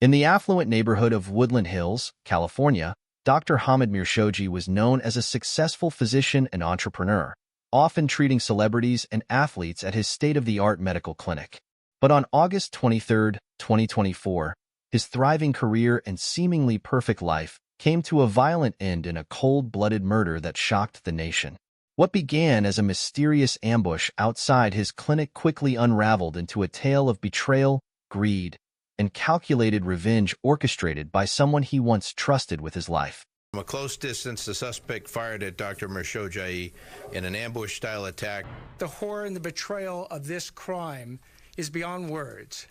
In the affluent neighborhood of Woodland Hills, California, Dr. Hamid Mirshojae was known as a successful physician and entrepreneur, often treating celebrities and athletes at his state-of-the-art medical clinic. But on August 23, 2024, his thriving career and seemingly perfect life came to a violent end in a cold-blooded murder that shocked the nation. What began as a mysterious ambush outside his clinic quickly unraveled into a tale of betrayal, greed, and calculated revenge orchestrated by someone he once trusted with his life. From a close distance, the suspect fired at Dr. Mirshojae in an ambush-style attack. The horror and the betrayal of this crime is beyond words,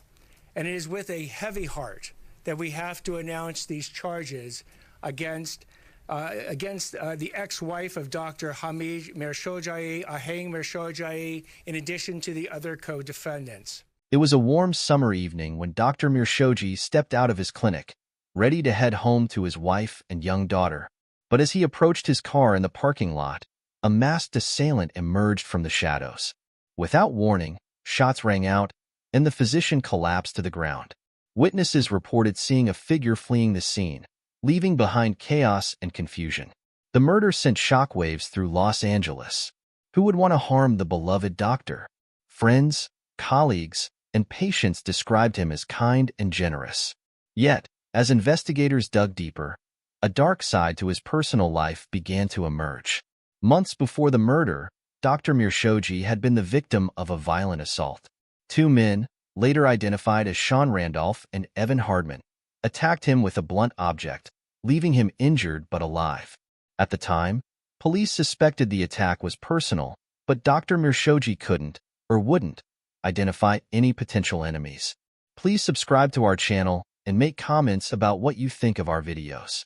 and it is with a heavy heart that we have to announce these charges against the ex-wife of Dr. Hamid Mirshojae, Ahang Mirshojae, in addition to the other co-defendants. It was a warm summer evening when Dr. Mirshojae stepped out of his clinic, ready to head home to his wife and young daughter. But as he approached his car in the parking lot, a masked assailant emerged from the shadows. Without warning, shots rang out, and the physician collapsed to the ground. Witnesses reported seeing a figure fleeing the scene, leaving behind chaos and confusion. The murder sent shockwaves through Los Angeles. Who would want to harm the beloved doctor? Friends, colleagues, and patients described him as kind and generous. Yet, as investigators dug deeper, a dark side to his personal life began to emerge. Months before the murder, Dr. Mirshojae had been the victim of a violent assault. Two men, later identified as Sean Randolph and Evan Hardman, attacked him with a blunt object, leaving him injured but alive. At the time, police suspected the attack was personal, but Dr. Mirshojae couldn't, or wouldn't, identify any potential enemies. Please subscribe to our channel and make comments about what you think of our videos.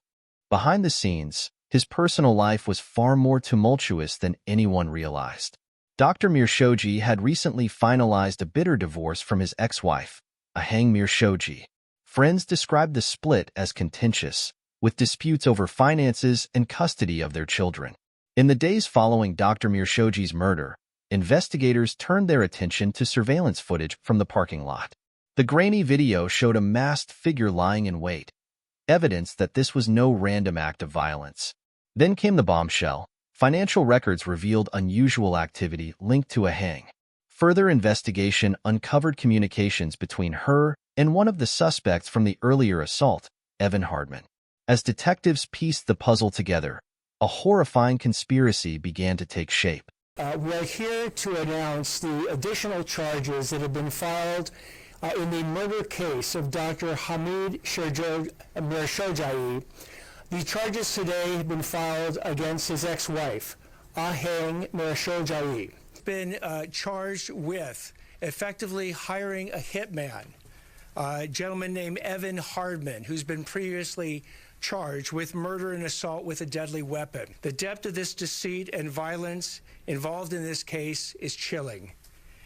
Behind the scenes, his personal life was far more tumultuous than anyone realized. Dr. Mirshojae had recently finalized a bitter divorce from his ex-wife, Ahang Mirshojae. Friends described the split as contentious, with disputes over finances and custody of their children. In the days following Dr. Mirshojae's murder, investigators turned their attention to surveillance footage from the parking lot. The grainy video showed a masked figure lying in wait, evidence that this was no random act of violence. Then came the bombshell. Financial records revealed unusual activity linked to Ahang. Further investigation uncovered communications between her and one of the suspects from the earlier assault, Evan Hardman. As detectives pieced the puzzle together, a horrifying conspiracy began to take shape. We're here to announce the additional charges that have been filed in the murder case of Dr. Hamid Mirshojae. The charges today have been filed against his ex-wife, Ahang Mirshojae. He's been charged with effectively hiring a hitman, a gentleman named Evan Hardman, who's been previously charged with murder and assault with a deadly weapon. The depth of this deceit and violence involved in this case is chilling,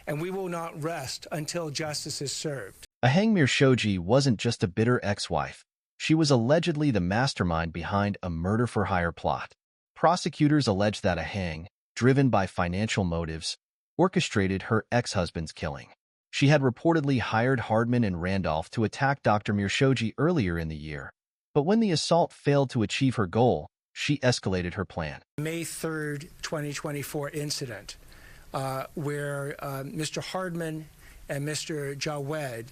and we will not rest until justice is served. Ahang Mirshojae wasn't just a bitter ex-wife. She was allegedly the mastermind behind a murder-for-hire plot. Prosecutors allege that Ahang, driven by financial motives, orchestrated her ex-husband's killing. She had reportedly hired Hardman and Randolph to attack Dr. Mirshojae earlier in the year. But when the assault failed to achieve her goal, she escalated her plan. May 3rd, 2024 incident where Mr. Hardman and Mr. Jawed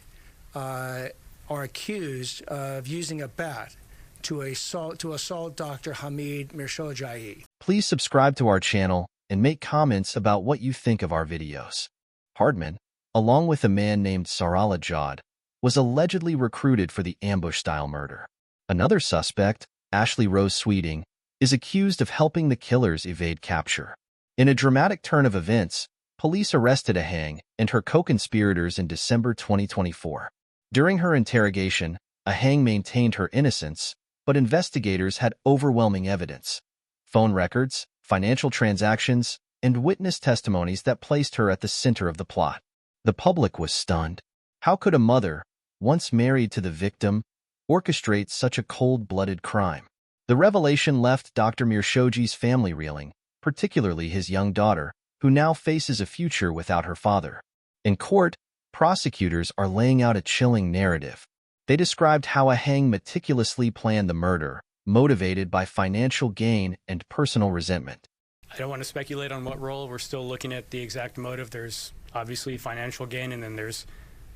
are accused of using a bat to assault Dr. Hamid Mirshojae. Please subscribe to our channel and make comments about what you think of our videos. Hardman, along with a man named Sarala Jawed, was allegedly recruited for the ambush-style murder. Another suspect, Ashley Rose Sweeting, is accused of helping the killers evade capture. In a dramatic turn of events, police arrested Ahang and her co-conspirators in December 2024. During her interrogation, Ahang maintained her innocence, but investigators had overwhelming evidence: phone records, financial transactions, and witness testimonies that placed her at the center of the plot. The public was stunned. How could a mother, once married to the victim, orchestrate such a cold-blooded crime? The revelation left Dr. Mirshojae's family reeling, particularly his young daughter, who now faces a future without her father. In court, prosecutors are laying out a chilling narrative. They described how Ahang meticulously planned the murder, motivated by financial gain and personal resentment. I don't want to speculate on what role. We're still looking at the exact motive. There's obviously financial gain, and then there's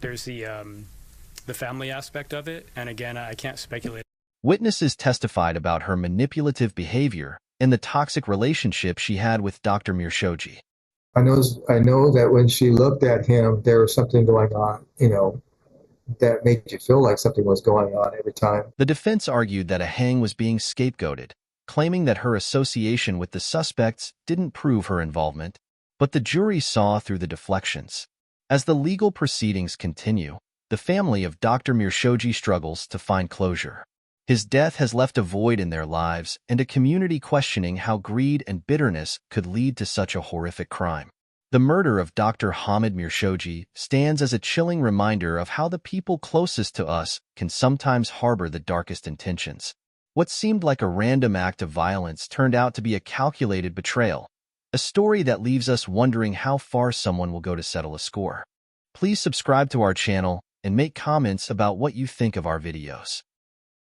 the family aspect of it. And again, I can't speculate. Witnesses testified about her manipulative behavior and the toxic relationship she had with Dr. Mirshojae. I know that when she looked at him, there was something going on, that made you feel like something was going on every time. The defense argued that Ahang was being scapegoated, claiming that her association with the suspects didn't prove her involvement, but the jury saw through the deflections. As the legal proceedings continue, the family of Dr. Mirshojae struggles to find closure. His death has left a void in their lives and a community questioning how greed and bitterness could lead to such a horrific crime. The murder of Dr. Hamid Mirshojae stands as a chilling reminder of how the people closest to us can sometimes harbor the darkest intentions. What seemed like a random act of violence turned out to be a calculated betrayal, a story that leaves us wondering how far someone will go to settle a score. Please subscribe to our channel and make comments about what you think of our videos.